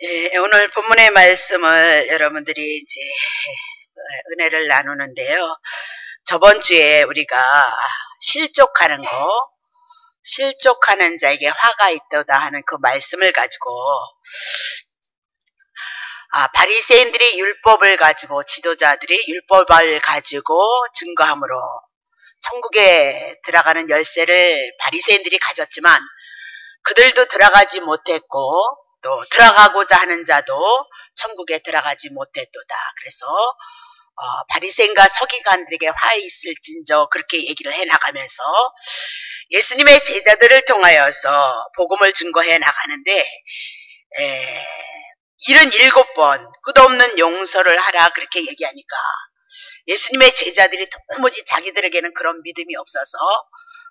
예, 오늘 본문의 말씀을 여러분들이 이제 은혜를 나누는데요. 저번 주에 우리가 실족하는 자에게 화가 있도다 하는 그 말씀을 가지고 바리새인들이 율법을 가지고 지도자들이 율법을 가지고 증거함으로 천국에 들어가는 열쇠를 바리새인들이 가졌지만 그들도 들어가지 못했고 또 들어가고자 하는 자도 천국에 들어가지 못했도다. 그래서 바리새인과 서기관들에게 화 있을진저 그렇게 얘기를 해나가면서 예수님의 제자들을 통하여서 복음을 증거해 나가는데 77번 끝없는 용서를 하라 그렇게 얘기하니까 예수님의 제자들이 도무지 자기들에게는 그런 믿음이 없어서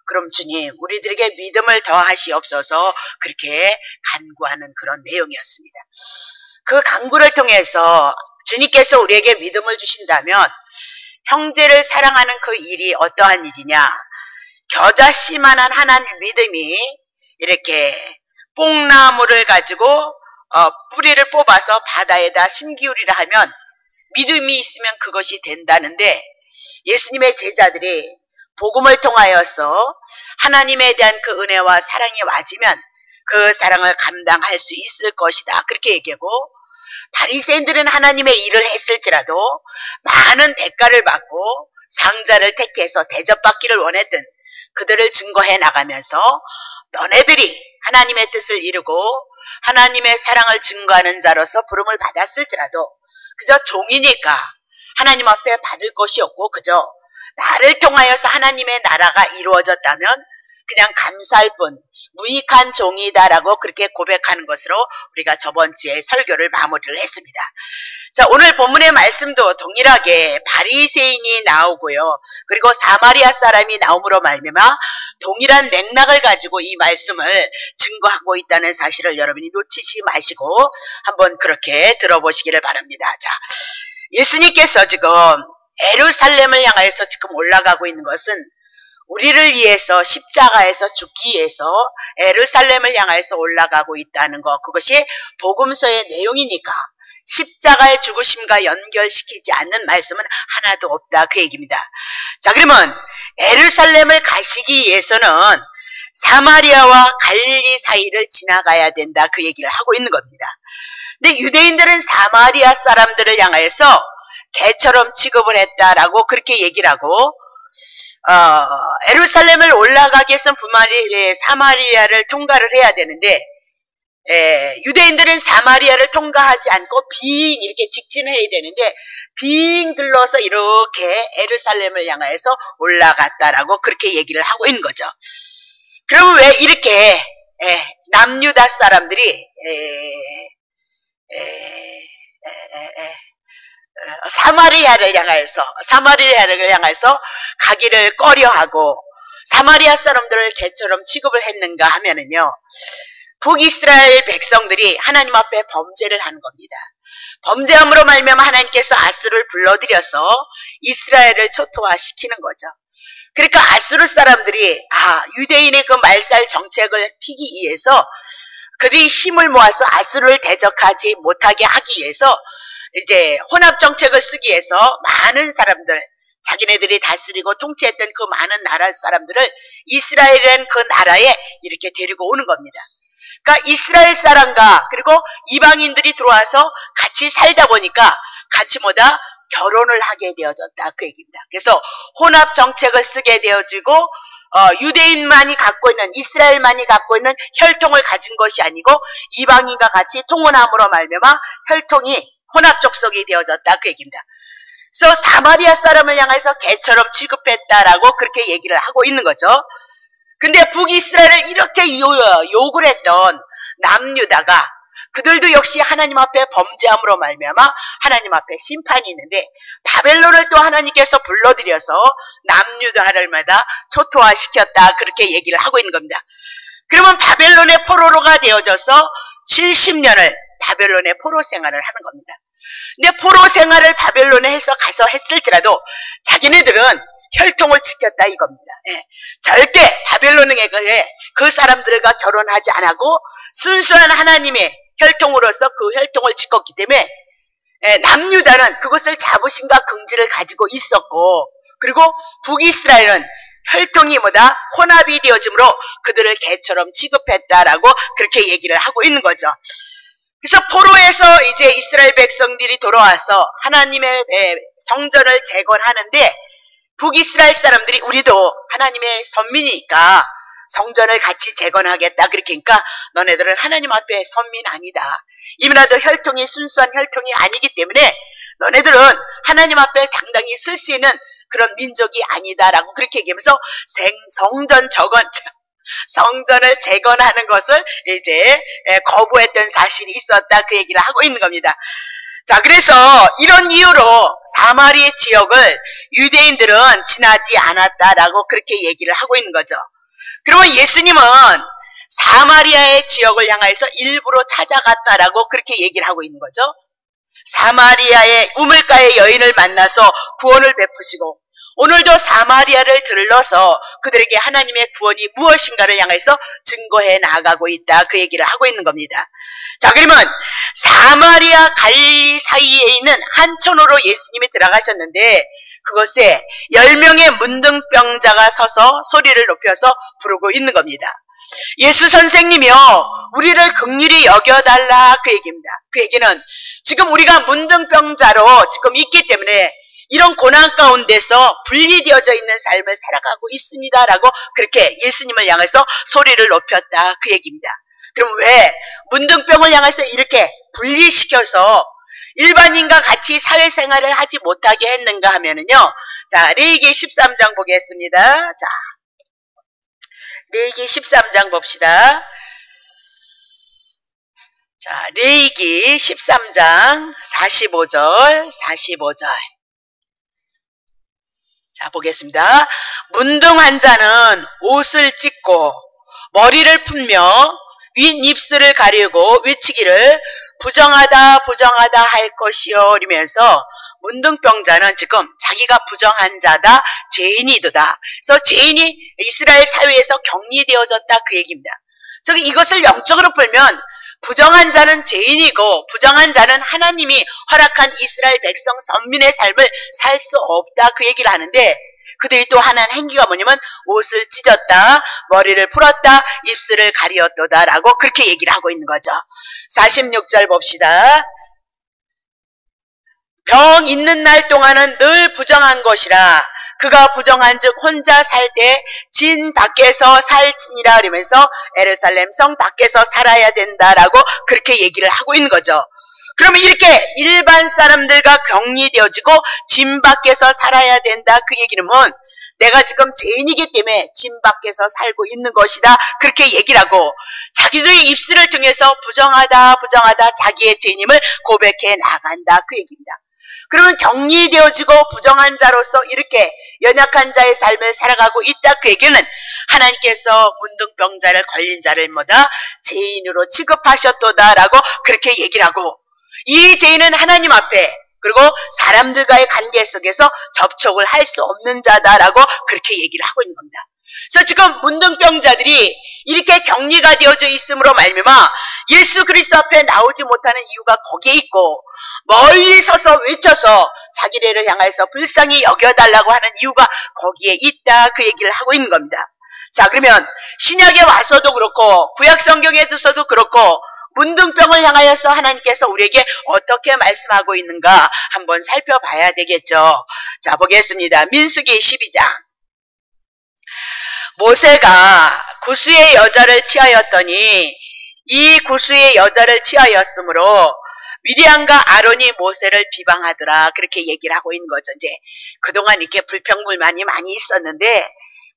그럼 주님 우리들에게 믿음을 더하시옵소서 그렇게 간구하는 그런 내용이었습니다. 그 간구를 통해서 주님께서 우리에게 믿음을 주신다면 형제를 사랑하는 그 일이 어떠한 일이냐, 겨자씨만한 하나님 믿음이 이렇게 뽕나무를 가지고 뿌리를 뽑아서 바다에다 심기울이라 하면 믿음이 있으면 그것이 된다는데 예수님의 제자들이 복음을 통하여서 하나님에 대한 그 은혜와 사랑이 와지면 그 사랑을 감당할 수 있을 것이다 그렇게 얘기하고, 바리새인들은 하나님의 일을 했을지라도 많은 대가를 받고 상자를 택해서 대접받기를 원했던 그들을 증거해 나가면서 너네들이 하나님의 뜻을 이루고 하나님의 사랑을 증거하는 자로서 부름을 받았을지라도 그저 종이니까 하나님 앞에 받을 것이 없고 그저 나를 통하여서 하나님의 나라가 이루어졌다면 그냥 감사할 뿐 무익한 종이다라고 그렇게 고백하는 것으로 우리가 저번 주에 설교를 마무리를 했습니다. 자, 오늘 본문의 말씀도 동일하게 바리새인이 나오고요. 그리고 사마리아 사람이 나옴으로 말미암아 동일한 맥락을 가지고 이 말씀을 증거하고 있다는 사실을 여러분이 놓치지 마시고 한번 그렇게 들어보시기를 바랍니다. 자, 예수님께서 지금 예루살렘을 향해서 지금 올라가고 있는 것은 우리를 위해서 십자가에서 죽기 위해서 예루살렘을 향해서 올라가고 있다는 것, 그것이 복음서의 내용이니까 십자가의 죽으심과 연결시키지 않는 말씀은 하나도 없다 그 얘기입니다. 자, 그러면 예루살렘을 가시기 위해서는 사마리아와 갈릴리 사이를 지나가야 된다 그 얘기를 하고 있는 겁니다. 근데 유대인들은 사마리아 사람들을 향해서 개처럼 취급을 했다라고 그렇게 얘기를 하고, 예루살렘을 올라가기 위해서는 사마리아를 통과를 해야 되는데 유대인들은 사마리아를 통과하지 않고 빙 이렇게 직진해야 되는데 빙 둘러서 이렇게 예루살렘을 향해서 올라갔다라고 그렇게 얘기를 하고 있는 거죠. 그러면 왜 이렇게 남유다 사람들이 사마리아를 향해서 가기를 꺼려하고 사마리아 사람들을 개처럼 취급을 했는가 하면은요, 북이스라엘 백성들이 하나님 앞에 범죄를 하는 겁니다. 범죄함으로 말미암아 하나님께서 아수를 불러들여서 이스라엘을 초토화시키는 거죠. 그러니까 아수르 사람들이 유대인의 그 말살 정책을 피기 위해서 그들이 힘을 모아서 아수르를 대적하지 못하게 하기 위해서 이제 혼합 정책을 쓰기 위해서 많은 사람들, 자기네들이 다스리고 통치했던 그 많은 나라 사람들을 이스라엘이라는 그 나라에 이렇게 데리고 오는 겁니다. 그러니까 이스라엘 사람과 그리고 이방인들이 들어와서 같이 살다 보니까 같이 결혼을 하게 되어졌다 그 얘기입니다. 그래서 혼합 정책을 쓰게 되어지고 유대인만이 갖고 있는, 이스라엘만이 갖고 있는 혈통을 가진 것이 아니고 이방인과 같이 통혼함으로 말미암아 혈통이 혼합 족속이 되어졌다 그 얘기입니다. 그래서 사마리아 사람을 향해서 개처럼 취급했다라고 그렇게 얘기를 하고 있는 거죠. 근데 북이스라엘을 이렇게 욕을 했던 남유다가 그들도 역시 하나님 앞에 범죄함으로 말미암아 하나님 앞에 심판이 있는데 바벨론을 또 하나님께서 불러들여서 남유다를마다 초토화시켰다 그렇게 얘기를 하고 있는 겁니다. 그러면 바벨론의 포로로가 되어져서 70년을 바벨론의 포로 생활을 하는 겁니다. 근데 포로 생활을 바벨론에 가서 했을지라도 자기네들은 혈통을 지켰다 이겁니다. 절대 바벨론에 그 사람들과 결혼하지 않고 순수한 하나님의 혈통으로서 그 혈통을 짓었기 때문에 남유다는 그것을 자부심과 긍지를 가지고 있었고, 그리고 북이스라엘은 혈통이 혼합이 되어짐으로 그들을 개처럼 취급했다라고 그렇게 얘기를 하고 있는 거죠. 그래서 포로에서 이제 이스라엘 백성들이 돌아와서 하나님의 성전을 재건하는데, 북이스라엘 사람들이 우리도 하나님의 선민이니까 성전을 같이 재건하겠다. 그렇게 하니까 너네들은 하나님 앞에 선민 아니다. 이민아도 혈통이 순수한 혈통이 아니기 때문에 너네들은 하나님 앞에 당당히 쓸 수 있는 그런 민족이 아니다라고 그렇게 얘기하면서 성전을 재건하는 것을 이제 거부했던 사실이 있었다. 그 얘기를 하고 있는 겁니다. 자, 그래서 이런 이유로 사마리아 지역을 유대인들은 지나지 않았다라고 그렇게 얘기를 하고 있는 거죠. 그러면 예수님은 사마리아의 지역을 향해서 일부러 찾아갔다라고 그렇게 얘기를 하고 있는 거죠. 사마리아의 우물가의 여인을 만나서 구원을 베푸시고, 오늘도 사마리아를 들러서 그들에게 하나님의 구원이 무엇인가를 향해서 증거해 나가고 있다. 그 얘기를 하고 있는 겁니다. 자, 그러면 사마리아 갈릴리 사이에 있는 한 천으로 예수님이 들어가셨는데, 그것에 10명의 문둥병자가 서서 소리를 높여서 부르고 있는 겁니다. 예수 선생님이요, 우리를 긍휼히 여겨달라. 그 얘기입니다. 그 얘기는 지금 우리가 문둥병자로 지금 있기 때문에 이런 고난 가운데서 분리되어져 있는 삶을 살아가고 있습니다라고 그렇게 예수님을 향해서 소리를 높였다. 그 얘기입니다. 그럼 왜 문둥병을 향해서 이렇게 분리시켜서 일반인과 같이 사회생활을 하지 못하게 했는가 하면은요, 자, 레위기 13장 보겠습니다. 자, 레위기 13장 봅시다. 자, 레위기 13장 45절. 자, 보겠습니다. 문둥한 자는 옷을 찢고 머리를 풀며 윗입술을 가리고 외치기를 부정하다 할 것이요 이러면서 문둥병자는 지금 자기가 부정한 자다, 죄인이도다. 그래서 죄인이 이스라엘 사회에서 격리되어졌다. 그 얘기입니다. 그래서 이것을 영적으로 풀면 부정한 자는 죄인이고 부정한 자는 하나님이 허락한 이스라엘 백성 선민의 삶을 살 수 없다. 그 얘기를 하는데, 그들이 또 하는 행위가 뭐냐면 옷을 찢었다, 머리를 풀었다, 입술을 가리었도다 라고 그렇게 얘기를 하고 있는 거죠. 46절 봅시다. 병 있는 날 동안은 늘 부정한 것이라 그가 부정한 즉 혼자 살 때 진 밖에서 살지니라 이러면서 예루살렘 성 밖에서 살아야 된다라고 그렇게 얘기를 하고 있는 거죠. 그러면 이렇게 일반 사람들과 격리되어지고 진 밖에서 살아야 된다. 그 얘기는 내가 지금 죄인이기 때문에 진 밖에서 살고 있는 것이다. 그렇게 얘기를 하고 자기들의 입술을 통해서 부정하다 자기의 죄인임을 고백해 나간다. 그 얘기입니다. 그러면 격리되어지고 부정한 자로서 이렇게 연약한 자의 삶을 살아가고 있다. 그 얘기는 하나님께서 문둥병자를 걸린 자를 죄인으로 취급하셨도다라고 그렇게 얘기를 하고, 이 죄인은 하나님 앞에 그리고 사람들과의 관계 속에서 접촉을 할 수 없는 자다라고 그렇게 얘기를 하고 있는 겁니다. 그래서 지금 문둥병자들이 이렇게 격리가 되어져 있음으로 말미암아 예수 그리스도 앞에 나오지 못하는 이유가 거기에 있고, 멀리 서서 외쳐서 자기네를 향해서 불쌍히 여겨달라고 하는 이유가 거기에 있다. 그 얘기를 하고 있는 겁니다. 자, 그러면 신약에 와서도 그렇고 구약 성경에서도 그렇고 문둥병을 향하여서 하나님께서 우리에게 어떻게 말씀하고 있는가 한번 살펴봐야 되겠죠. 자, 보겠습니다. 민수기 12장. 모세가 구스의 여자를 취하였더니 이 구스의 여자를 취하였으므로 미리암과 아론이 모세를 비방하더라. 그렇게 얘기를 하고 있는 거죠. 이제 그동안 이렇게 불평불만이 많이 있었는데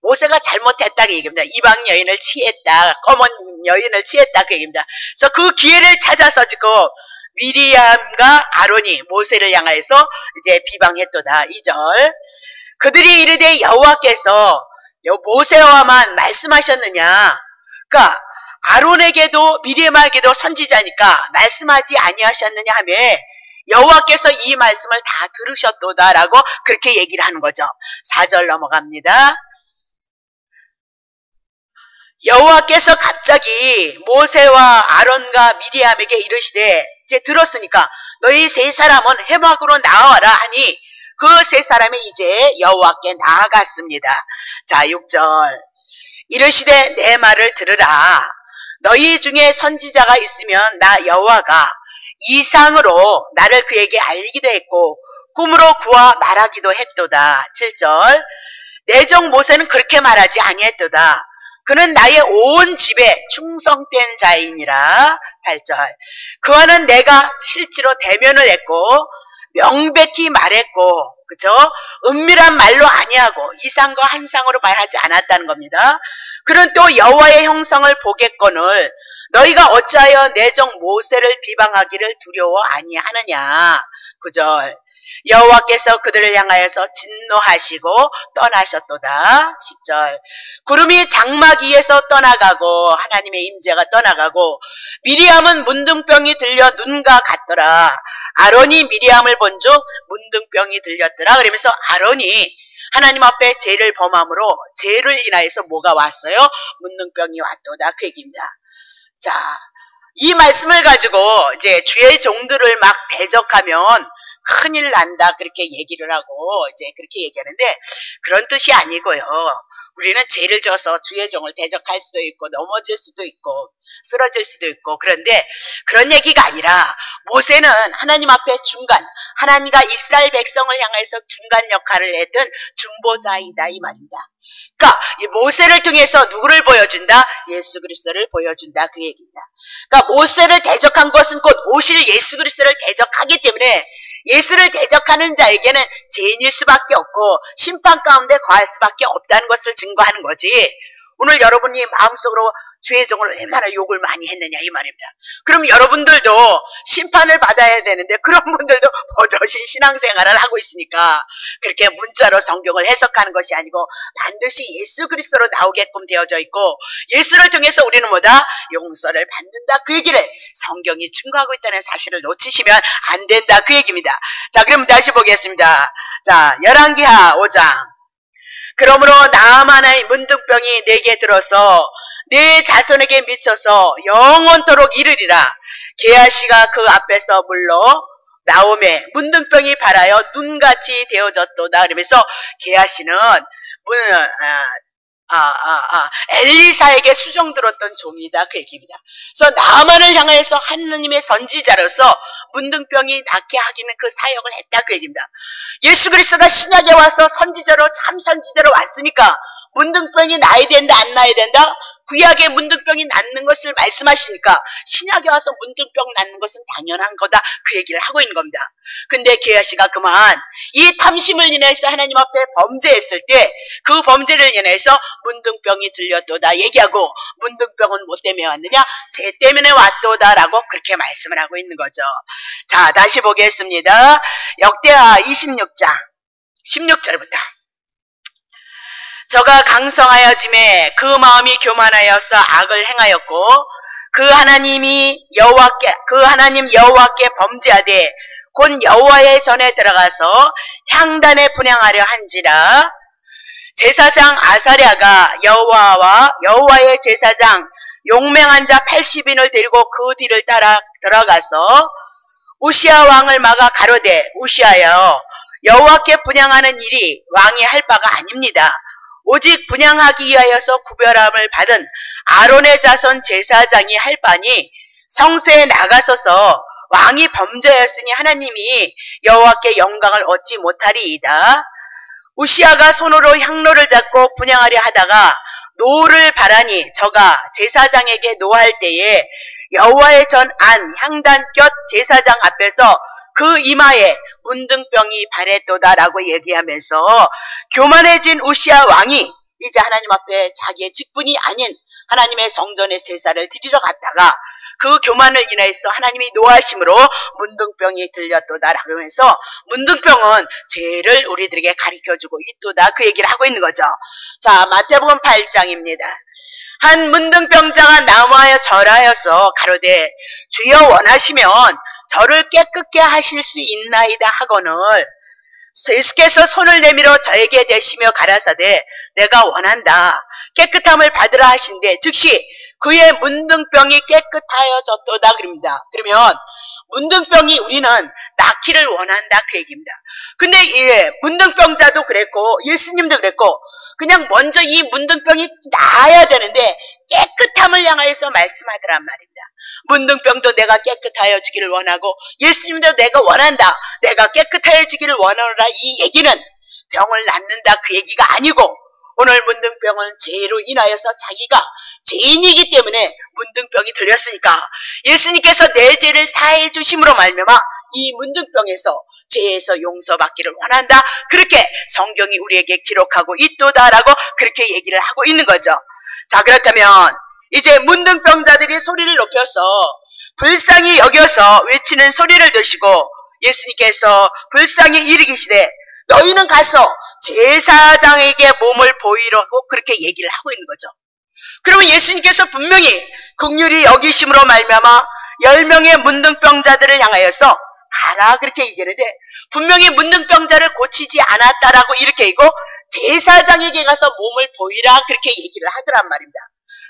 모세가 잘못했다 그 얘기입니다. 이방 여인을 취했다, 검은 여인을 취했다 그 얘기입니다. 그래서 그 기회를 찾아서 지금 미리암과 아론이 모세를 향해서 이제 비방했도다. 2절. 그들이 이르되 여호와께서 모세와만 말씀하셨느냐. 그러니까 아론에게도 미리암에게도 선지자니까 말씀하지 아니하셨느냐 하며 여호와께서 이 말씀을 다 들으셨도다라고 그렇게 얘기를 하는 거죠. 4절 넘어갑니다. 여호와께서 갑자기 모세와 아론과 미리암에게 이르시되, 이제 들었으니까 너희 세 사람은 회막으로 나와라 하니 그 세 사람이 이제 여호와께 나아갔습니다. 자, 6절. 이르시되 내 말을 들으라. 너희 중에 선지자가 있으면 나 여호와가 이상으로 나를 그에게 알리기도 했고 꿈으로 그와 말하기도 했도다. 7절. 내 종 모세는 그렇게 말하지 아니했도다. 그는 나의 온 집에 충성된 자이니라. 8절. 그와는 내가 실제로 대면을 했고 명백히 말했고, 그죠? 은밀한 말로 아니하고 이상과 한상으로 말하지 않았다는 겁니다. 그는 또 여호와의 형상을 보겠거늘 너희가 어찌하여 내 종 모세를 비방하기를 두려워 아니하느냐. 9절. 여호와께서 그들을 향하여서 진노하시고 떠나셨도다. 10절. 구름이 장막 위에서 떠나가고 하나님의 임재가 떠나가고 미리암은 문둥병이 들려 눈과 같더라. 아론이 미리암을 본즉 문둥병이 들렸더라. 그러면서 아론이 하나님 앞에 죄를 범함으로 죄를 인하여서 뭐가 왔어요? 문둥병이 왔도다. 그 얘기입니다. 자, 이 말씀을 가지고 이제 주의 종들을 막 대적하면 큰일 난다, 그렇게 얘기를 하고 이제 그렇게 얘기하는데, 그런 뜻이 아니고요. 우리는 죄를 져서 주의 종을 대적할 수도 있고 넘어질 수도 있고 쓰러질 수도 있고, 그런데 그런 얘기가 아니라 모세는 하나님 앞에 중간, 하나님과 이스라엘 백성을 향해서 중간 역할을 했던 중보자이다, 이 말입니다. 그러니까 이 모세를 통해서 누구를 보여준다? 예수 그리스도를 보여준다, 그 얘기입니다. 그러니까 모세를 대적한 것은 곧 오실 예수 그리스도를 대적하기 때문에 예수를 대적하는 자에게는 죄인일 수밖에 없고 심판 가운데 거할 수밖에 없다는 것을 증거하는 거지. 오늘 여러분이 마음속으로 주의 종을 얼마나 욕을 많이 했느냐, 이 말입니다. 그럼 여러분들도 심판을 받아야 되는데 그런 분들도 버젓이 신앙생활을 하고 있으니까 그렇게 문자로 성경을 해석하는 것이 아니고 반드시 예수 그리스도로 나오게끔 되어져 있고, 예수를 통해서 우리는 뭐다? 용서를 받는다, 그 얘기를 성경이 증거하고 있다는 사실을 놓치시면 안 된다, 그 얘기입니다. 자, 그럼 다시 보겠습니다. 자, 열왕기하 5장. 그러므로 나아만의 문둥병이 내게 들어서 내 자손에게 미쳐서 영원토록 이르리라. 게하시가 그 앞에서 물러 나오매 문둥병이 발하여 눈같이 되어졌도다. 그러면서 게하시는 엘리사에게 수종 들었던 종이다, 그 얘기입니다. 그래서 나아만을 향해서 하느님의 선지자로서 문둥병이 낫게 하기는 그 사역을 했다, 그 얘기입니다. 예수 그리스도가 신약에 와서 선지자로, 참 선지자로 왔으니까 문둥병이 나야 된다, 안 나야 된다? 구약에 문둥병이 낫는 것을 말씀하시니까 신약에 와서 문둥병 낫는 것은 당연한 거다, 그 얘기를 하고 있는 겁니다. 근데 게하시가 그만 이 탐심을 인해서 하나님 앞에 범죄했을 때 그 범죄를 인해서 문둥병이 들렸도다 얘기하고, 문둥병은 뭐 때문에 왔느냐? 죄 때문에 왔도다라고 그렇게 말씀을 하고 있는 거죠. 자, 다시 보겠습니다. 역대하 26장 16절부터. 저가 강성하여짐에 그 마음이 교만하여서 악을 행하였고 그 하나님 여호와께 범죄하되 곧 여호와의 전에 들어가서 향단에 분향하려 한지라. 제사장 아사랴가 여호와의 제사장 용맹한 자 80인을 데리고 그 뒤를 따라 들어가서 우시아 왕을 막아 가로되, 우시아여, 여호와께 분향하는 일이 왕이 할 바가 아닙니다. 오직 분향하기 위하여서 구별함을 받은 아론의 자손 제사장이 할 바니 성소에 나가서서 왕이 범죄하였으니 하나님이 여호와께 영광을 얻지 못하리이다. 우시아가 손으로 향로를 잡고 분향하려 하다가 노를 바라니 저가 제사장에게 노할 때에 여호와의 전 안 향단 곁 제사장 앞에서 그 이마에 문둥병이 발했도다라고 얘기하면서 교만해진 우시아 왕이 이제 하나님 앞에 자기의 직분이 아닌 하나님의 성전의 제사를 드리러 갔다가 그 교만을 인해서 하나님이 노하심으로 문둥병이 들렸도다라고 하면서 문둥병은 죄를 우리들에게 가르쳐주고 있도다, 그 얘기를 하고 있는 거죠. 자, 마태복음 8장입니다. 한 문둥병자가 나무하여 절하여서 가로되, 주여 원하시면 저를 깨끗게 하실 수 있나이다 하거늘 예수께서 손을 내밀어 저에게 대시며 가라사대, 내가 원한다. 깨끗함을 받으라 하신데 즉시 그의 문둥병이 깨끗하여졌도다 그럽니다. 그러면 문둥병이 우리는 낫기를 원한다 그 얘기입니다. 근데 문둥병자도 그랬고 예수님도 그랬고 그냥 먼저 이 문둥병이 나아야 되는데 깨끗함을 향하여서 말씀하더란 말입니다. 문둥병도 내가 깨끗하여 주기를 원하고 예수님도 내가 원한다. 내가 깨끗하여 주기를 원하노라. 이 얘기는 병을 낫는다 그 얘기가 아니고 오늘 문둥병은 죄로 인하여서 자기가 죄인이기 때문에 문둥병이 들렸으니까 예수님께서 내 죄를 사해 주심으로 말미암아 이 문둥병에서 죄에서 용서받기를 원한다. 그렇게 성경이 우리에게 기록하고 있도다라고 그렇게 얘기를 하고 있는 거죠. 자, 그렇다면 이제 문둥병자들이 소리를 높여서 불쌍히 여겨서 외치는 소리를 들으시고 예수님께서 불쌍히 이르기시되 너희는 가서 제사장에게 몸을 보이라고 그렇게 얘기를 하고 있는 거죠. 그러면 예수님께서 분명히 긍휼히 여기심으로 말미암아 10명의 문둥병자들을 향하여서 가라 그렇게 얘기하는데 분명히 문둥병자를 고치지 않았다라고 이렇게 얘기고 제사장에게 가서 몸을 보이라 그렇게 얘기를 하더란 말입니다.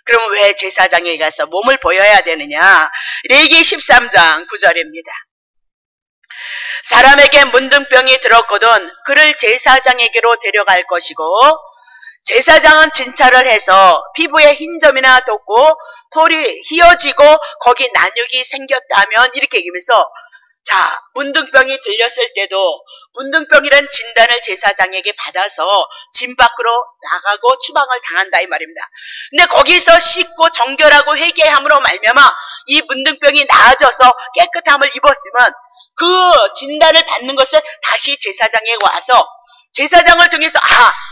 그러면 왜 제사장에게 가서 몸을 보여야 되느냐? 레위기 13장 9절입니다. 사람에게 문둥병이 들었거든 그를 제사장에게로 데려갈 것이고 제사장은 진찰을 해서 피부에 흰 점이나 돋고 털이 휘어지고 거기 난육이 생겼다면 이렇게 얘기하면서 자, 문둥병이 들렸을 때도 문둥병이란 진단을 제사장에게 받아서 진 밖으로 나가고 추방을 당한다 이 말입니다. 근데 거기서 씻고 정결하고 회개함으로 말미암아 이 문둥병이 나아져서 깨끗함을 입었으면 그 진단을 받는 것을 다시 제사장에 와서 제사장을 통해서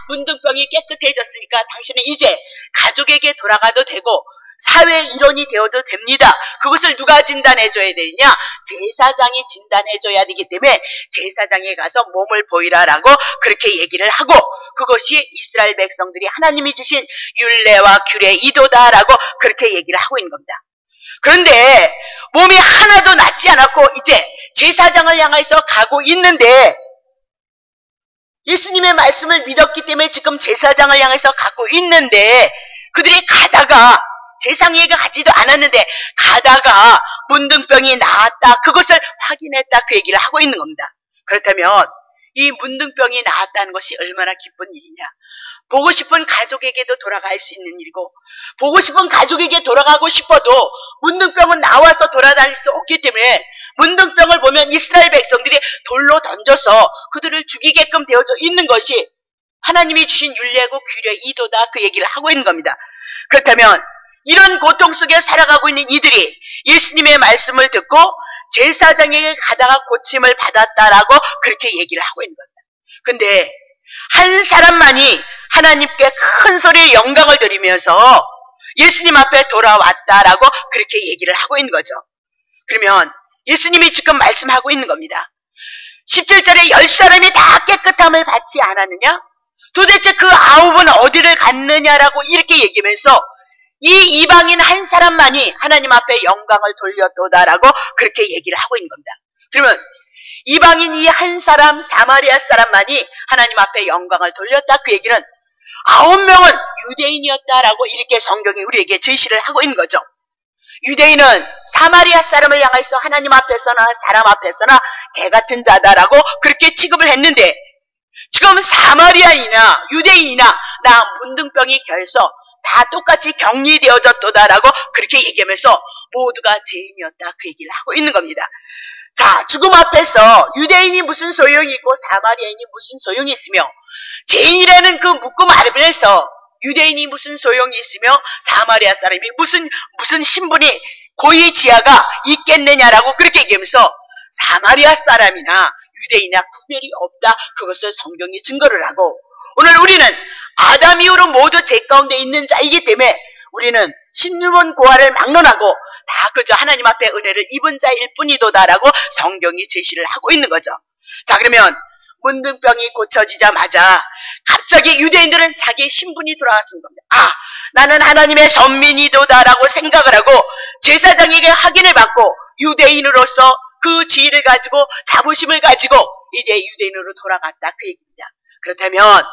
문둥병이 깨끗해졌으니까 당신은 이제 가족에게 돌아가도 되고 사회 일원이 되어도 됩니다. 그것을 누가 진단해줘야 되느냐? 제사장이 진단해줘야 되기 때문에 제사장에 가서 몸을 보이라라고 그렇게 얘기를 하고 그것이 이스라엘 백성들이 하나님이 주신 율례와 규례이도다라고 그렇게 얘기를 하고 있는 겁니다. 그런데 몸이 하나도 낫지 않았고 이제 제사장을 향해서 가고 있는데 예수님의 말씀을 믿었기 때문에 지금 제사장을 향해서 가고 있는데 그들이 가다가 제사장에게 가지도 않았는데 가다가 문둥병이 나았다 그것을 확인했다 그 얘기를 하고 있는 겁니다. 그렇다면 이 문둥병이 나았다는 것이 얼마나 기쁜 일이냐. 보고 싶은 가족에게도 돌아갈 수 있는 일이고 보고 싶은 가족에게 돌아가고 싶어도 문둥병은 나와서 돌아다닐 수 없기 때문에 문둥병을 보면 이스라엘 백성들이 돌로 던져서 그들을 죽이게끔 되어져 있는 것이 하나님이 주신 율례고 규례이도다 그 얘기를 하고 있는 겁니다. 그렇다면 이런 고통 속에 살아가고 있는 이들이 예수님의 말씀을 듣고 제사장에게 가다가 고침을 받았다라고 그렇게 얘기를 하고 있는 겁니다. 근데 한 사람만이 하나님께 큰 소리의 영광을 드리면서 예수님 앞에 돌아왔다라고 그렇게 얘기를 하고 있는 거죠. 그러면 예수님이 지금 말씀하고 있는 겁니다. 17절에 10사람이 다 깨끗함을 받지 않았느냐? 도대체 그 9은 어디를 갔느냐라고 이렇게 얘기하면서 이 이방인 한 사람만이 하나님 앞에 영광을 돌렸도다라고 그렇게 얘기를 하고 있는 겁니다. 그러면 이방인 이 한 사람 사마리아 사람만이 하나님 앞에 영광을 돌렸다 그 얘기는 9명은 유대인이었다라고 이렇게 성경이 우리에게 제시를 하고 있는 거죠. 유대인은 사마리아 사람을 향해서 하나님 앞에서나 사람 앞에서나 개같은 자다라고 그렇게 취급을 했는데 지금 사마리아인이나 유대인이나 나 문둥병이 껴서 다 똑같이 격리되어졌도다라고 그렇게 얘기하면서 모두가 죄인이었다 그 얘기를 하고 있는 겁니다. 자, 죽음 앞에서 유대인이 무슨 소용이 있고 사마리아인이 무슨 소용이 있으며 죄인이라는 그 묶음 아래에서 유대인이 무슨 소용이 있으며 사마리아 사람이 무슨 신분이 고위 지하가 있겠느냐라고 그렇게 얘기하면서 사마리아 사람이나 유대인이나 구별이 없다 그것을 성경이 증거를 하고 오늘 우리는 아담 이후로 모두 죄 가운데 있는 자이기 때문에 우리는 신유문 고아를 막론하고 다 그저 하나님 앞에 은혜를 입은 자일 뿐이도다라고 성경이 제시를 하고 있는 거죠. 자, 그러면 문둥병이 고쳐지자마자 갑자기 유대인들은 자기의 신분이 돌아왔던 겁니다. 나는 하나님의 선민이도다라고 생각을 하고 제사장에게 확인을 받고 유대인으로서 그 지위를 가지고 자부심을 가지고 이제 유대인으로 돌아갔다 그 얘기입니다. 그렇다면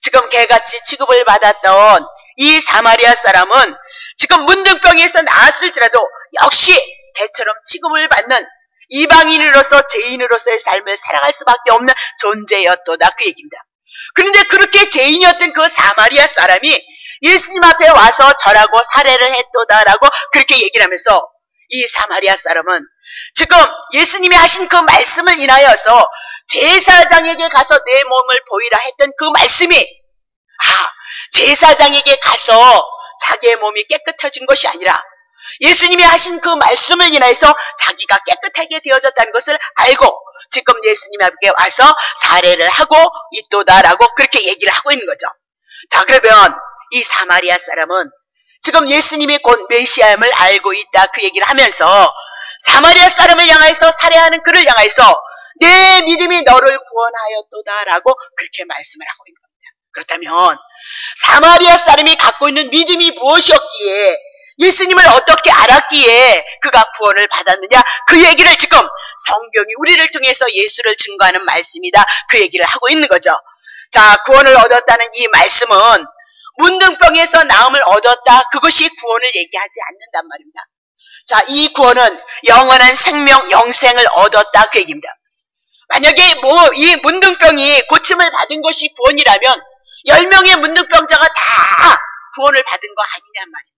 지금 개같이 취급을 받았던 이 사마리아 사람은 지금 문둥병에서 나았을지라도 역시 개처럼 취급을 받는 이방인으로서 죄인으로서의 삶을 살아갈 수밖에 없는 존재였도다 그 얘기입니다. 그런데 그렇게 죄인이었던 그 사마리아 사람이 예수님 앞에 와서 절하고 살해를 했도다라고 그렇게 얘기를 하면서 이 사마리아 사람은 지금 예수님이 하신 그 말씀을 인하여서 제사장에게 가서 내 몸을 보이라 했던 그 말씀이 제사장에게 가서 자기의 몸이 깨끗해진 것이 아니라 예수님이 하신 그 말씀을 인하여서 자기가 깨끗하게 되어졌다는 것을 알고 지금 예수님 앞에 와서 살해를 하고 있도다라고 그렇게 얘기를 하고 있는 거죠. 자, 그러면 이 사마리아 사람은 지금 예수님이 곧 메시아임을 알고 있다 그 얘기를 하면서 사마리아 사람을 향해서 살해하는 그를 향해서 내 믿음이 너를 구원하였도다라고 그렇게 말씀을 하고 있는 겁니다. 그렇다면 사마리아 사람이 갖고 있는 믿음이 무엇이었기에 예수님을 어떻게 알았기에 그가 구원을 받았느냐 그 얘기를 지금 성경이 우리를 통해서 예수를 증거하는 말씀이다 그 얘기를 하고 있는 거죠. 자, 구원을 얻었다는 이 말씀은 문둥병에서 나음을 얻었다 그것이 구원을 얘기하지 않는단 말입니다. 자, 이 구원은 영원한 생명 영생을 얻었다 그 얘기입니다. 만약에 이 문둥병이 고침을 받은 것이 구원이라면 10명의 문둥병자가 다 구원을 받은 거 아니냔 말입니다.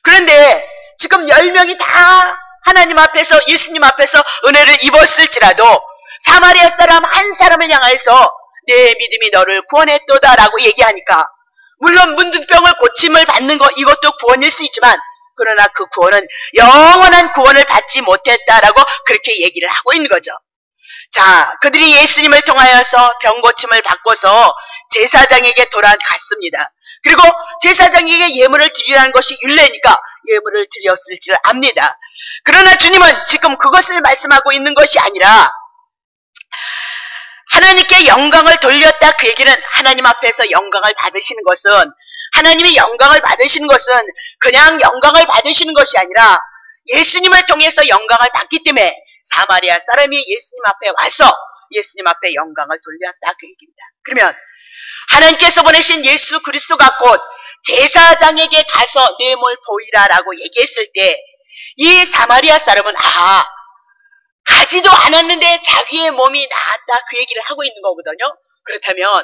그런데 지금 10명이 다 하나님 앞에서 예수님 앞에서 은혜를 입었을지라도 사마리아 사람 한 사람을 향해서 내 믿음이 너를 구원했도다라고 얘기하니까 물론 문둥병을 고침을 받는 거 이것도 구원일 수 있지만 그러나 그 구원은 영원한 구원을 받지 못했다라고 그렇게 얘기를 하고 있는 거죠. 자, 그들이 예수님을 통하여서 병고침을 받고서 제사장에게 돌아갔습니다. 그리고 제사장에게 예물을 드리라는 것이 율례니까 예물을 드렸을 줄 압니다. 그러나 주님은 지금 그것을 말씀하고 있는 것이 아니라 하나님께 영광을 돌렸다 그 얘기는 하나님 앞에서 영광을 받으시는 것은 하나님이 영광을 받으시는 것은 그냥 영광을 받으시는 것이 아니라 예수님을 통해서 영광을 받기 때문에 사마리아 사람이 예수님 앞에 와서 예수님 앞에 영광을 돌렸다 그 얘기입니다. 그러면 하나님께서 보내신 예수 그리스도가 곧 제사장에게 가서 내 몸을 보이라라고 얘기했을 때 이 사마리아 사람은 가지도 않았는데 자기의 몸이 나았다 그 얘기를 하고 있는 거거든요. 그렇다면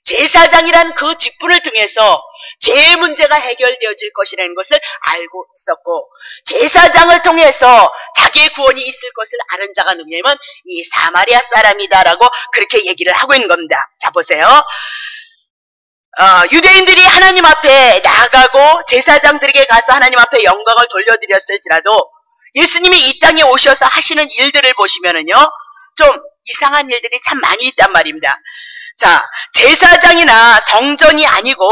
제사장이란 그 직분을 통해서 제 문제가 해결되어질 것이라는 것을 알고 있었고 제사장을 통해서 자기의 구원이 있을 것을 아는 자가 누구냐면 이 사마리아 사람이다라고 그렇게 얘기를 하고 있는 겁니다. 자, 보세요. 유대인들이 하나님 앞에 나아가고 제사장들에게 가서 하나님 앞에 영광을 돌려드렸을지라도 예수님이 이 땅에 오셔서 하시는 일들을 보시면은요, 좀 이상한 일들이 참 많이 있단 말입니다. 자, 제사장이나 성전이 아니고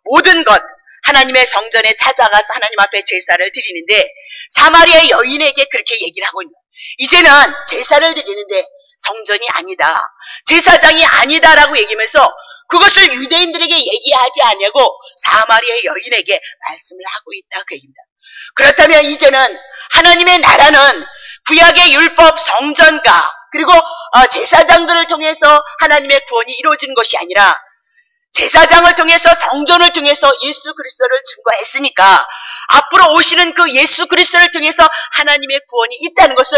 모든 것, 하나님의 성전에 찾아가서 하나님 앞에 제사를 드리는데 사마리아 여인에게 그렇게 얘기를 하고 있는 거예요. 이제는 제사를 드리는데 성전이 아니다, 제사장이 아니다라고 얘기하면서 그것을 유대인들에게 얘기하지 않냐고 사마리아 여인에게 말씀을 하고 있다 그 얘기입니다. 그렇다면 이제는 하나님의 나라는 구약의 율법 성전과 그리고 제사장들을 통해서 하나님의 구원이 이루어지는 것이 아니라 제사장을 통해서 성전을 통해서 예수 그리스도를 증거했으니까 앞으로 오시는 그 예수 그리스도를 통해서 하나님의 구원이 있다는 것을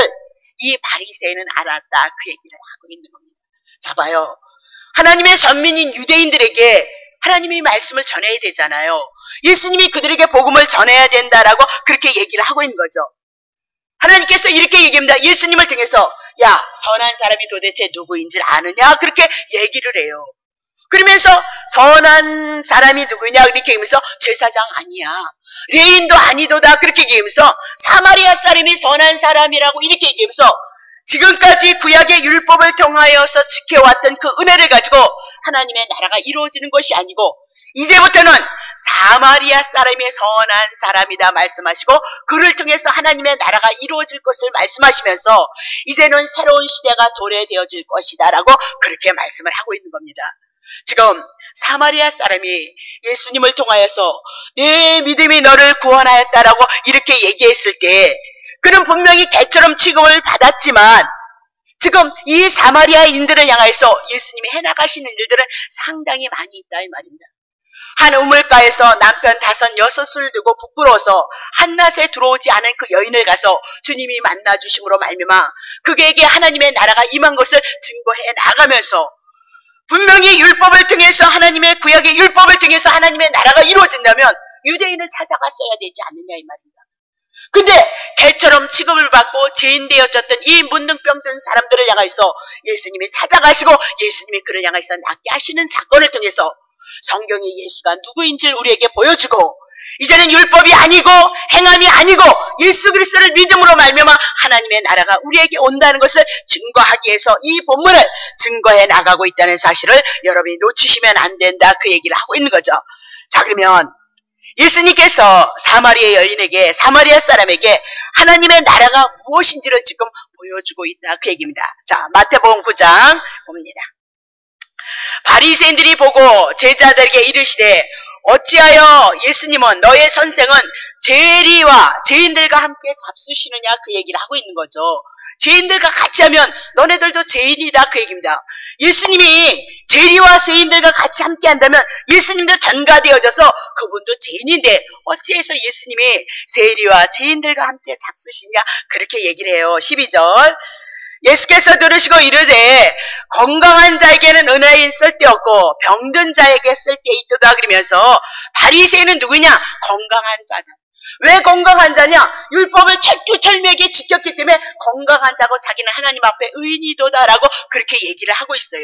이 바리새인은 알았다 그 얘기를 하고 있는 겁니다. 자, 봐요. 하나님의 선민인 유대인들에게 하나님의 말씀을 전해야 되잖아요. 예수님이 그들에게 복음을 전해야 된다라고 그렇게 얘기를 하고 있는 거죠. 하나님께서 이렇게 얘기합니다. 예수님을 통해서 야, 선한 사람이 도대체 누구인 줄 아느냐 그렇게 얘기를 해요. 그러면서 선한 사람이 누구냐 이렇게 얘기하면서 제사장 아니야, 레인도 아니도다 그렇게 얘기하면서 사마리아 사람이 선한 사람이라고 이렇게 얘기하면서 지금까지 구약의 율법을 통하여서 지켜왔던 그 은혜를 가지고 하나님의 나라가 이루어지는 것이 아니고 이제부터는 사마리아 사람이 선한 사람이다 말씀하시고 그를 통해서 하나님의 나라가 이루어질 것을 말씀하시면서 이제는 새로운 시대가 도래되어질 것이다 라고 그렇게 말씀을 하고 있는 겁니다. 지금 사마리아 사람이 예수님을 통하여서 내 믿음이 너를 구원하였다라고 이렇게 얘기했을 때 그는 분명히 개처럼 취급을 받았지만 지금 이 사마리아인들을 향해서 예수님이 해나가시는 일들은 상당히 많이 있다 이 말입니다. 한 우물가에서 남편 5, 6을 두고 부끄러워서 한낮에 들어오지 않은 그 여인을 가서 주님이 만나주심으로 말미암아 그에게 하나님의 나라가 임한 것을 증거해 나가면서 분명히 율법을 통해서 하나님의 구약의 율법을 통해서 하나님의 나라가 이루어진다면 유대인을 찾아갔어야 되지 않느냐 이 말입니다. 근데 개처럼 취급을 받고 죄인 되어졌던 이 문둥병 든 사람들을 향해서 예수님이 찾아가시고 예수님이 그를 향해서 낫게 하시는 사건을 통해서 성경이 예수가 누구인지를 우리에게 보여주고 이제는 율법이 아니고 행함이 아니고 예수 그리스도를 믿음으로 말미암아 하나님의 나라가 우리에게 온다는 것을 증거하기 위해서 이 본문을 증거해 나가고 있다는 사실을 여러분이 놓치시면 안 된다 그 얘기를 하고 있는 거죠. 자, 그러면 예수님께서 사마리아 여인에게 사마리아 사람에게 하나님의 나라가 무엇인지를 지금 보여주고 있다 그 얘기입니다. 자, 마태복음 9장 봅니다. 바리새인들이 보고 제자들에게 이르시되 어찌하여 예수님은 너의 선생은 죄리와 죄인들과 함께 잡수시느냐 그 얘기를 하고 있는 거죠. 죄인들과 같이 하면 너네들도 죄인이다 그 얘기입니다. 예수님이 죄리와 죄인들과 같이 함께 한다면 예수님도 전가되어져서 그분도 죄인인데 어찌해서 예수님이 죄리와 죄인들과 함께 잡수시냐 그렇게 얘기를 해요. 12절 예수께서 들으시고 이르되 건강한 자에게는 은혜인 쓸데없고 병든 자에게 쓸데있도다 그러면서 바리새인은 누구냐? 건강한 자다. 왜 건강한 자냐? 율법을 철두철미하게 지켰기 때문에 건강한 자고 자기는 하나님 앞에 의인이도다라고 그렇게 얘기를 하고 있어요.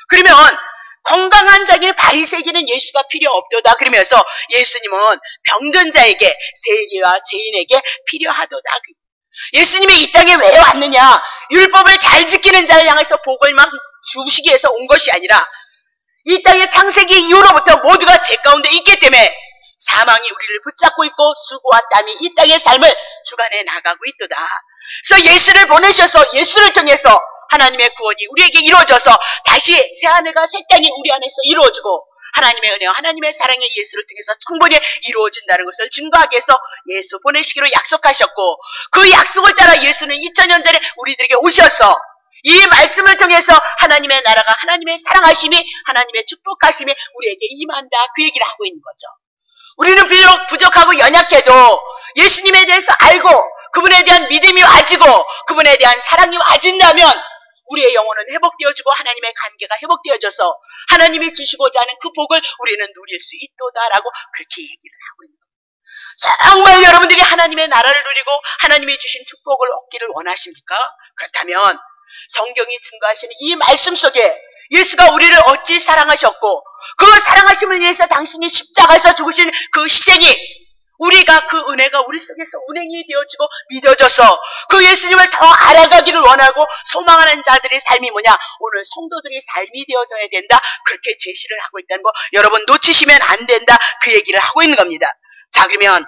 그러면 건강한 자에게 바리새인에게는 예수가 필요 없도다 그러면서 예수님은 병든 자에게 세리와 죄인에게 필요하도다. 예수님이 이 땅에 왜 왔느냐? 율법을 잘 지키는 자를 향해서 복을만 주시기 위해서 온 것이 아니라 이 땅의 창세기 이후로부터 모두가 죄 가운데 있기 때문에 사망이 우리를 붙잡고 있고 수고와 땀이 이 땅의 삶을 주관해 나가고 있도다. 그래서 예수를 보내셔서 예수를 통해서 하나님의 구원이 우리에게 이루어져서 다시 새하늘과 새 땅이 우리 안에서 이루어지고 하나님의 은혜와 하나님의 사랑의 예수를 통해서 충분히 이루어진다는 것을 증거하기 위해서 예수 보내시기로 약속하셨고 그 약속을 따라 예수는 2000년 전에 우리들에게 오셔서 이 말씀을 통해서 하나님의 나라가 하나님의 사랑하심이 하나님의 축복하심이 우리에게 임한다 그 얘기를 하고 있는 거죠. 우리는 비록 부족하고 연약해도 예수님에 대해서 알고 그분에 대한 믿음이 와지고 그분에 대한 사랑이 와진다면 우리의 영혼은 회복되어지고 하나님의 관계가 회복되어져서 하나님이 주시고자 하는 그 복을 우리는 누릴 수 있도다라고 그렇게 얘기를 하고 있는 겁니다. 정말 여러분들이 하나님의 나라를 누리고 하나님이 주신 축복을 얻기를 원하십니까? 그렇다면 성경이 증거하시는 이 말씀 속에 예수가 우리를 어찌 사랑하셨고 그 사랑하심을 위해서 당신이 십자가에서 죽으신 그 희생이 우리가 그 은혜가 우리 속에서 운행이 되어지고 믿어져서 그 예수님을 더 알아가기를 원하고 소망하는 자들의 삶이 뭐냐? 오늘 성도들의 삶이 되어져야 된다. 그렇게 제시를 하고 있다는 거 여러분 놓치시면 안 된다. 그 얘기를 하고 있는 겁니다. 자, 그러면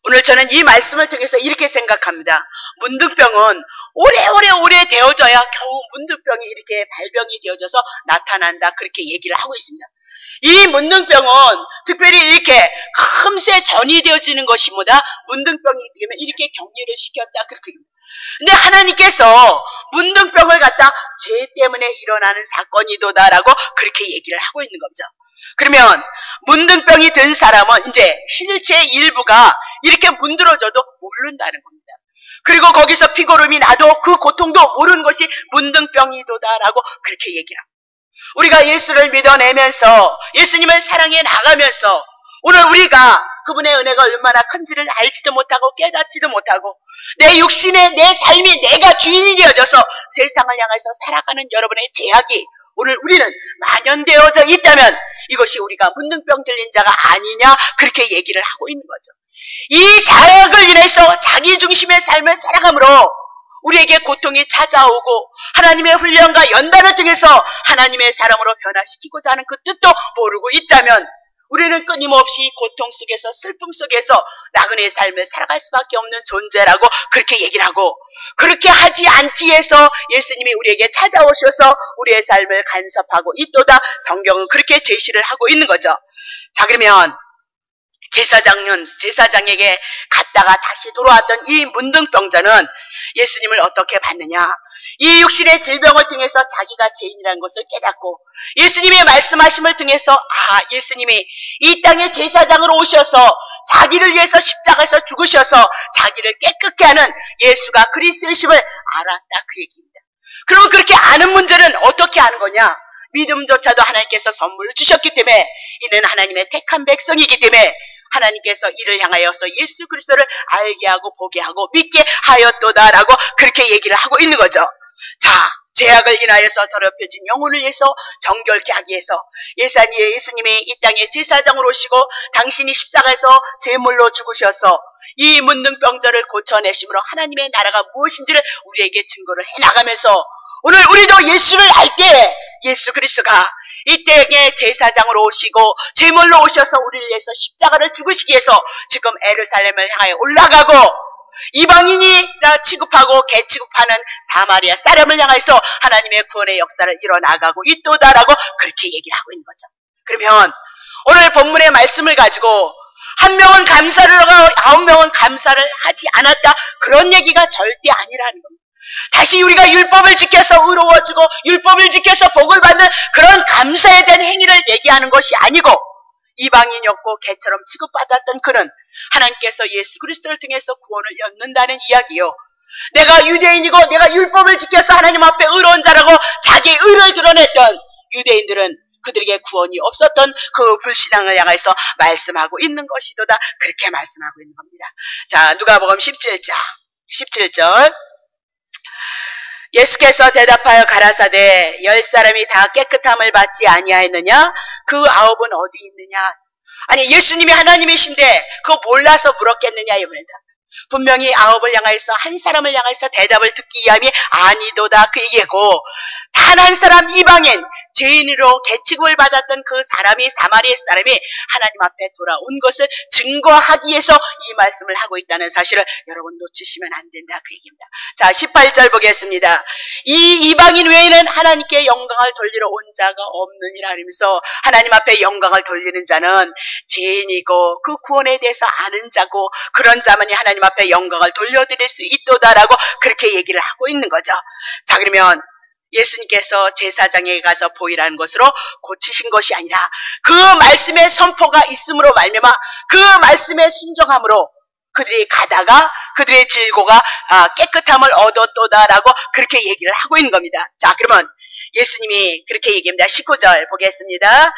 오늘 저는 이 말씀을 통해서 이렇게 생각합니다. 문둥병은 오래 되어져야 겨우 문둥병이 이렇게 발병이 되어져서 나타난다. 그렇게 얘기를 하고 있습니다. 이 문둥병은 특별히 이렇게 금세 전이 되어지는 것이 뭐다? 문둥병이 되면 이렇게 격리를 시켰다. 그렇게. 근데 하나님께서 문둥병을 갖다 죄 때문에 일어나는 사건이도다라고 그렇게 얘기를 하고 있는 거죠. 그러면 문둥병이 든 사람은 이제 실체의 일부가 이렇게 문드러져도 모른다는 겁니다. 그리고 거기서 피고름이 나도 그 고통도 모르는 것이 문둥병이도다라고 그렇게 얘기를 합니다. 우리가 예수를 믿어내면서 예수님을 사랑해 나가면서 오늘 우리가 그분의 은혜가 얼마나 큰지를 알지도 못하고 깨닫지도 못하고 내 육신의 내 삶이 내가 주인이 되어져서 세상을 향해서 살아가는 여러분의 제약이 오늘 우리는 만연되어져 있다면 이것이 우리가 문둥병 들린 자가 아니냐 그렇게 얘기를 하고 있는 거죠. 이 자약을 인해서 자기중심의 삶을 살아감으로 우리에게 고통이 찾아오고 하나님의 훈련과 연단을 통해서 하나님의 사람으로 변화시키고자 하는 그 뜻도 모르고 있다면 우리는 끊임없이 고통 속에서 슬픔 속에서 나그네의 삶을 살아갈 수밖에 없는 존재라고 그렇게 얘기를 하고 그렇게 하지 않기 위해서 예수님이 우리에게 찾아오셔서 우리의 삶을 간섭하고 있도다. 성경은 그렇게 제시를 하고 있는 거죠. 자, 그러면 제사장에게 갔다가 다시 돌아왔던 이 문둥병자는 예수님을 어떻게 봤느냐? 이 육신의 질병을 통해서 자기가 죄인이라는 것을 깨닫고 예수님의 말씀하심을 통해서 예수님이 이 땅에 제사장으로 오셔서 자기를 위해서 십자가에서 죽으셔서 자기를 깨끗게 하는 예수가 그리스도이심을 알았다, 그 얘기입니다. 그럼 그렇게 아는 문제는 어떻게 아는 거냐? 믿음조차도 하나님께서 선물을 주셨기 때문에, 이는 하나님의 택한 백성이기 때문에 하나님께서 이를 향하여서 예수 그리스도를 알게 하고 보게 하고 믿게 하였도다라고 그렇게 얘기를 하고 있는 거죠. 자, 죄악을 인하여서 더럽혀진 영혼을 위해서 정결케 하기 위해서 예수님이 이 땅에 제사장으로 오시고 당신이 십자가에서 제물로 죽으셔서 이 문둥병자를 고쳐내심으로 하나님의 나라가 무엇인지를 우리에게 증거를 해나가면서 오늘 우리도 예수를 알 때 예수 그리스도가 이 땅에 제사장으로 오시고 제물로 오셔서 우리를 위해서 십자가를 죽으시기 위해서 지금 예루살렘을 향해 올라가고 이방인이라 취급하고 개취급하는 사마리아 사람을 향해서 하나님의 구원의 역사를 이뤄나가고 있도다라고 그렇게 얘기를 하고 있는 거죠. 그러면 오늘 본문의 말씀을 가지고 한 명은 감사를 하고 9명은 감사를 하지 않았다, 그런 얘기가 절대 아니라는 겁니다. 다시 우리가 율법을 지켜서 의로워지고 율법을 지켜서 복을 받는 그런 감사에 대한 행위를 얘기하는 것이 아니고, 이방인이었고 개처럼 취급받았던 그는 하나님께서 예수 그리스도를 통해서 구원을 얻는다는 이야기요. 내가 유대인이고 내가 율법을 지켜서 하나님 앞에 의로운 자라고 자기 의를 드러냈던 유대인들은 그들에게 구원이 없었던 그 불신앙을 향해서 말씀하고 있는 것이도다, 그렇게 말씀하고 있는 겁니다. 자, 누가복음 17절 예수께서 대답하여 가라사대 10사람이 다 깨끗함을 받지 아니하였느냐? 그 9은 어디 있느냐? 아니, 예수님이 하나님이신데 그거 몰라서 물었겠느냐 이겁니다. 분명히 9을 향해서 한 사람을 향해서 대답을 듣기 위함이 아니도다, 그 얘기고, 단 한 사람 이방인 죄인으로 개취급을 받았던 그 사람이, 사마리아 사람이 하나님 앞에 돌아온 것을 증거하기 위해서 이 말씀을 하고 있다는 사실을 여러분 놓치시면 안 된다, 그 얘기입니다. 자, 18절 보겠습니다. 이 이방인 외에는 하나님께 영광을 돌리러 온 자가 없느니라 하면서 하나님 앞에 영광을 돌리는 자는 죄인이고 그 구원에 대해서 아는 자고 그런 자만이 하나님 앞에 영광을 돌려드릴 수 있도다라고 그렇게 얘기를 하고 있는 거죠. 자, 그러면 예수님께서 제사장에게 가서 보이라는 것으로 고치신 것이 아니라 그 말씀의 선포가 있음으로 말미암아 그 말씀의 순종함으로 그들이 가다가 그들의 질고가 깨끗함을 얻었도다라고 그렇게 얘기를 하고 있는 겁니다. 자, 그러면 예수님이 그렇게 얘기합니다. 19절 보겠습니다.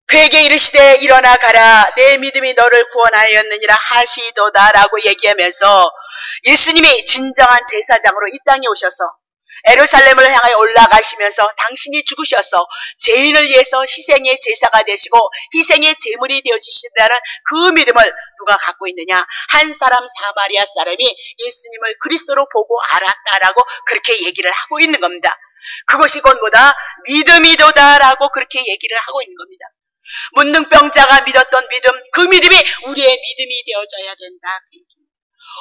그에게 이르시되 일어나 가라, 내 믿음이 너를 구원하였느니라 하시도다라고 얘기하면서 예수님이 진정한 제사장으로 이 땅에 오셔서 예루살렘을 향하여 올라가시면서 당신이 죽으셔서 죄인을 위해서 희생의 제사가 되시고 희생의 제물이 되어주신다는 그 믿음을 누가 갖고 있느냐? 한 사람 사마리아 사람이 예수님을 그리스도로 보고 알았다라고 그렇게 얘기를 하고 있는 겁니다. 그것이 곧 뭐다? 믿음이도다라고 그렇게 얘기를 하고 있는 겁니다. 문둥병자가 믿었던 믿음, 그 믿음이 우리의 믿음이 되어져야 된다, 그 얘기입니다.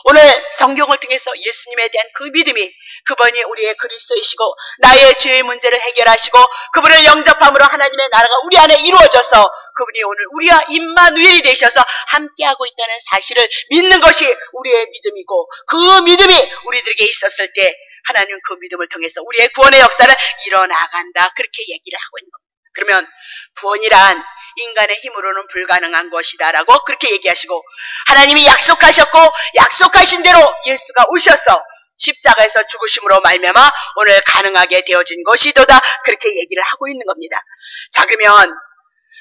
오늘 성경을 통해서 예수님에 대한 그 믿음이, 그분이 우리의 그리스도이시고 나의 죄의 문제를 해결하시고 그분을 영접함으로 하나님의 나라가 우리 안에 이루어져서 그분이 오늘 우리와 임마누엘이 되셔서 함께하고 있다는 사실을 믿는 것이 우리의 믿음이고, 그 믿음이 우리들에게 있었을 때 하나님은 그 믿음을 통해서 우리의 구원의 역사를 이뤄나간다, 그렇게 얘기를 하고 있는 겁니다. 그러면 구원이란 인간의 힘으로는 불가능한 것이다라고 그렇게 얘기하시고, 하나님이 약속하셨고 약속하신 대로 예수가 오셔서 십자가에서 죽으심으로 말미암아 오늘 가능하게 되어진 것이도다, 그렇게 얘기를 하고 있는 겁니다. 자, 그러면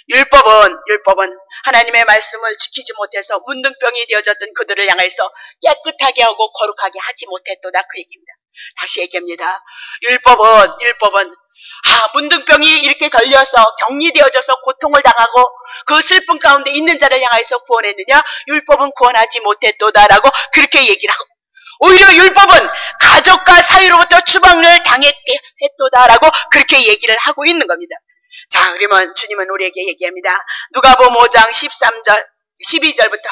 율법은 하나님의 말씀을 지키지 못해서 문둥병이 되어졌던 그들을 향해서 깨끗하게 하고 거룩하게 하지 못했도다, 그 얘기입니다. 다시 얘기합니다. 율법은 문둥병이 이렇게 걸려서 격리되어져서 고통을 당하고 그 슬픔 가운데 있는 자를 향해서 구원했느냐? 율법은 구원하지 못했도다라고 그렇게 얘기를 하고, 오히려 율법은 가족과 사이로부터 추방을 당했도다라고 그렇게 얘기를 하고 있는 겁니다. 자, 그러면 주님은 우리에게 얘기합니다. 누가복음 5장 12절부터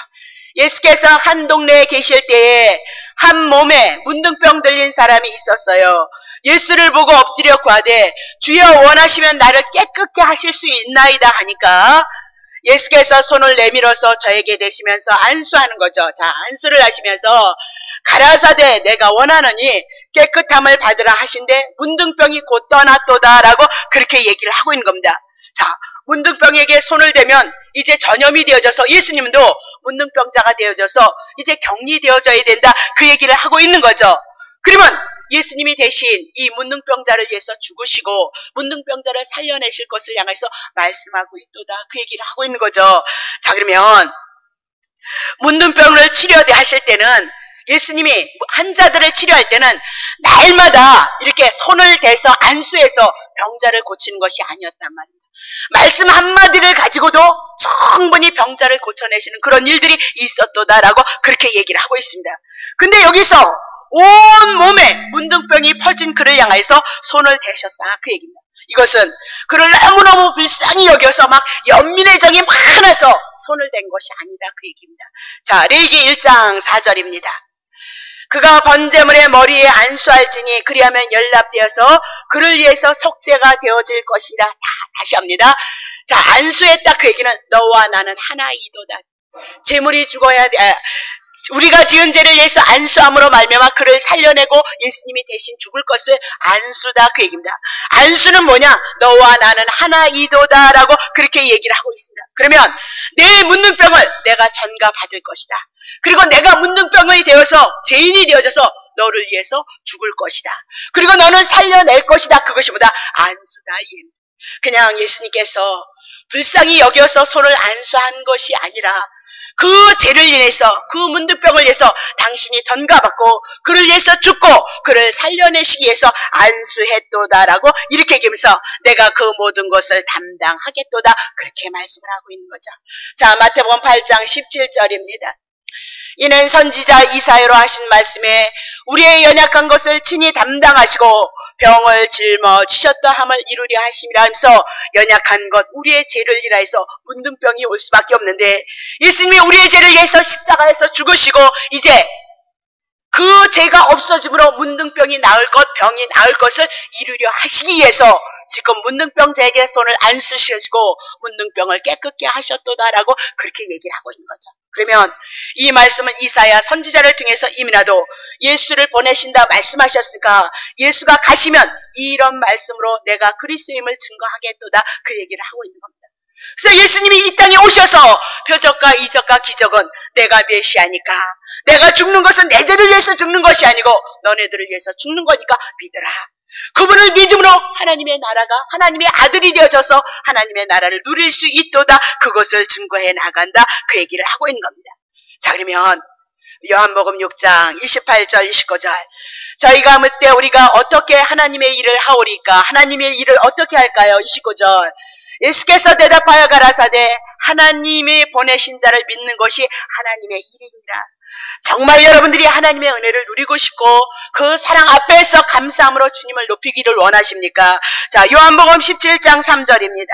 예수께서 한 동네에 계실 때에 한 몸에 문둥병 들린 사람이 있었어요. 예수를 보고 엎드려 구하되 주여 원하시면 나를 깨끗게 하실 수 있나이다 하니까 예수께서 손을 내밀어서 저에게 대시면서 안수하는 거죠. 자, 안수를 하시면서 가라사대 내가 원하느니 깨끗함을 받으라 하신데 문둥병이 곧 떠났도다라고 그렇게 얘기를 하고 있는 겁니다. 자, 문둥병에게 손을 대면 이제 전염이 되어져서 예수님도 문둥병자가 되어져서 이제 격리되어져야 된다, 그 얘기를 하고 있는 거죠. 그러면 예수님이 대신 이 문둥병자를 위해서 죽으시고 문둥병자를 살려내실 것을 향해서 말씀하고 있도다, 그 얘기를 하고 있는 거죠. 자, 그러면 문둥병을 치료하실 때는, 예수님이 환자들을 치료할 때는 날마다 이렇게 손을 대서 안수해서 병자를 고치는 것이 아니었단 말입니다. 말씀 한마디를 가지고도 충분히 병자를 고쳐내시는 그런 일들이 있었도다라고 그렇게 얘기를 하고 있습니다. 근데 여기서 온 몸에 문둥병이 퍼진 그를 향해서 손을 대셨다, 그 얘기입니다. 이것은 그를 너무너무 불쌍히 여겨서 막 연민의 정이 많아서 손을 댄 것이 아니다, 그 얘기입니다. 자, 레위기 1장 4절입니다. 그가 번제물의 머리에 안수할지니 그리하면 연락되어서 그를 위해서 속죄가 되어질 것이라. 다시 합니다. 자, 안수했다, 그 얘기는 너와 나는 하나이도다. 제물이 죽어야 돼. 우리가 지은 죄를 위해서 안수함으로 말미암아 그를 살려내고 예수님이 대신 죽을 것을 안수다, 그 얘기입니다. 안수는 뭐냐? 너와 나는 하나이도다라고 그렇게 얘기를 하고 있습니다. 그러면 내 문둥병을 내가 전가받을 것이다. 그리고 내가 문둥병이 되어서 죄인이 되어져서 너를 위해서 죽을 것이다. 그리고 너는 살려낼 것이다. 그것이 뭐다? 안수다. 그냥 예수님께서 불쌍히 여겨서 손을 안수한 것이 아니라 그 죄를 인해서, 그 문둥병을 위해서 당신이 전가받고 그를 위해서 죽고 그를 살려내시기 위해서 안수했도다라고 이렇게 얘기하면서 내가 그 모든 것을 담당하겠도다, 그렇게 말씀을 하고 있는 거죠. 자, 마태복음 8장 17절입니다. 이는 선지자 이사야로 하신 말씀에 우리의 연약한 것을 친히 담당하시고 병을 짊어지셨다 함을 이루려 하심이라 하면서 연약한 것, 우리의 죄를 인하여서 문둥병이 올 수밖에 없는데 예수님이 우리의 죄를 위해서 십자가에서 죽으시고 이제 그 죄가 없어짐으로 문둥병이 나을 것, 병이 나을 것을 이루려 하시기 위해서 지금 문둥병자에게 손을 안 쓰시고 문둥병을 깨끗게 하셨도다라고 그렇게 얘기를 하고 있는 거죠. 그러면 이 말씀은 이사야 선지자를 통해서 이미나도 예수를 보내신다 말씀하셨으니까 예수가 가시면 이런 말씀으로 내가 그리스도임을 증거하겠도다, 그 얘기를 하고 있는 겁니다. 그래서 예수님이 이 땅에 오셔서 표적과 이적과 기적은 내가 메시아니까, 내가 죽는 것은 내 죄를 위해서 죽는 것이 아니고 너네들을 위해서 죽는 거니까 믿으라. 그분을 믿음으로 하나님의 나라가, 하나님의 아들이 되어져서 하나님의 나라를 누릴 수 있도다, 그것을 증거해 나간다, 그 얘기를 하고 있는 겁니다. 자, 그러면 요한복음 6장 28절 29절 저희가 묻되 우리가 어떻게 하나님의 일을 하오리까? 하나님의 일을 어떻게 할까요? 29절 예수께서 대답하여 가라사대 하나님이 보내신 자를 믿는 것이 하나님의 일이니라. 정말 여러분들이 하나님의 은혜를 누리고 싶고 그 사랑 앞에서 감사함으로 주님을 높이기를 원하십니까? 자, 요한복음 17장 3절입니다.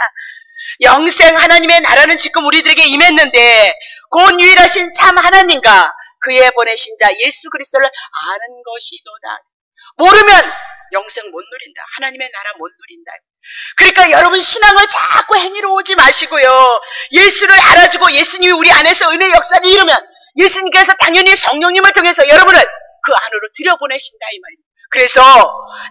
영생 하나님의 나라는 지금 우리들에게 임했는데 곧 유일하신 참 하나님과 그의 보내신 자 예수 그리스도를 아는 것이도다. 모르면 영생 못 누린다. 하나님의 나라 못 누린다. 그러니까 여러분 신앙을 자꾸 행위로 오지 마시고요. 예수를 알아주고 예수님이 우리 안에서 은혜의 역사를 이루면 예수님께서 당연히 성령님을 통해서 여러분을 그 안으로 들여보내신다, 이 말입니다. 그래서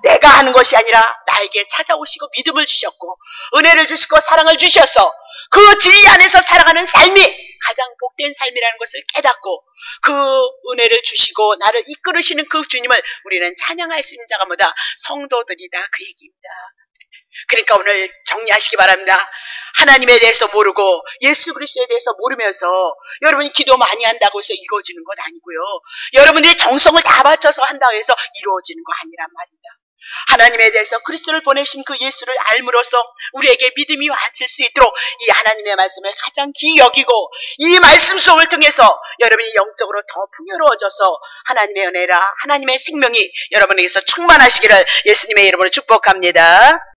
내가 하는 것이 아니라 나에게 찾아오시고 믿음을 주셨고 은혜를 주시고 사랑을 주셔서 그 진리 안에서 살아가는 삶이 가장 복된 삶이라는 것을 깨닫고 그 은혜를 주시고 나를 이끌으시는 그 주님을 우리는 찬양할 수 있는 자가 뭐다? 성도들이다, 그 얘기입니다. 그러니까 오늘 정리하시기 바랍니다. 하나님에 대해서 모르고 예수 그리스도에 대해서 모르면서 여러분이 기도 많이 한다고 해서 이루어지는 건 아니고요. 여러분들이 정성을 다 바쳐서 한다고 해서 이루어지는 거 아니란 말입니다. 하나님에 대해서 그리스도를 보내신 그 예수를 알므로써 우리에게 믿음이 와질 수 있도록 이 하나님의 말씀을 가장 귀히 여기고 이 말씀 수업을 통해서 여러분이 영적으로 더 풍요로워져서 하나님의 은혜라 하나님의 생명이 여러분에게서 충만하시기를 예수님의 이름으로 축복합니다.